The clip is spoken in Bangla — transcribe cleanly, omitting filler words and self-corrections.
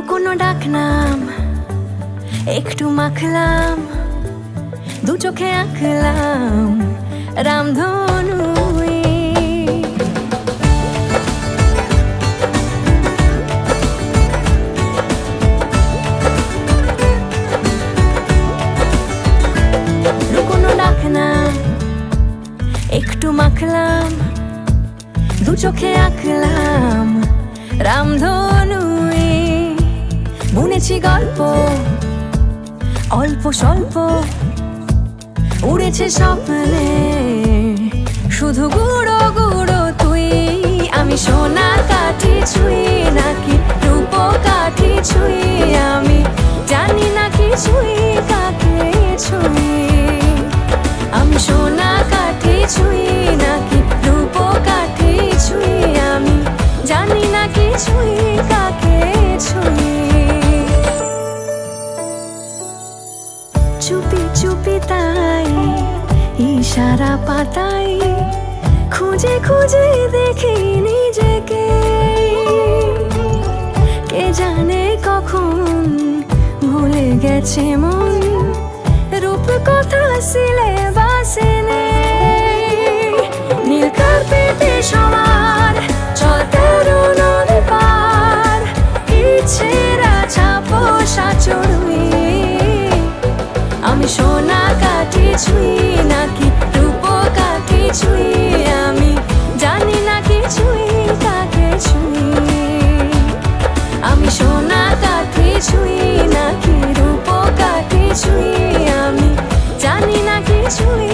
লুকোনো ডাকনাম একটু মাখলাম, দু চোখে আঁকলাম রামধনু। লুকোনো ডাকনাম একটু মাখলাম, দু চোখে আঁকলাম রামধনু। বুনেছি গল্প অল্প স্বল্প, উড়েছে স্বপ্নে শুধু গুঁড়ো গুঁড়ো তুই। আমি সোনা কাঠি ছুঁই নাকি রূপ কাঠি ছুঁই, আমি জানি না কিছুই কাকে ছুঁই। আমি সোনা কাঠি ছুঁই নাকি রূপ কাঠি ছুঁই, আমি জানি না কিছুই কাকে ছুঁই। চুপি চুপি তাই ইশারা পাতাই, খুঁজে খুঁজে দেখি নিজেকে। কে জানে কখন ভুলে গেছে মন, রূপ কথা সিলেবাসে নেই। নীল কার্পেটে সবার চল তেরো নদী পার, ইচ্ছেরা ছাপোষা চড়ুই। আমি সোনা কাঠি ছুঁই নাকি রূপ কাঠি ছুঁই, আমি জানি না কিছুই কাকে ছুঁই। আমি সোনা কাঠি ছুঁই নাকি রূপ কাঠি ছুঁই, আমি জানি না কিছুই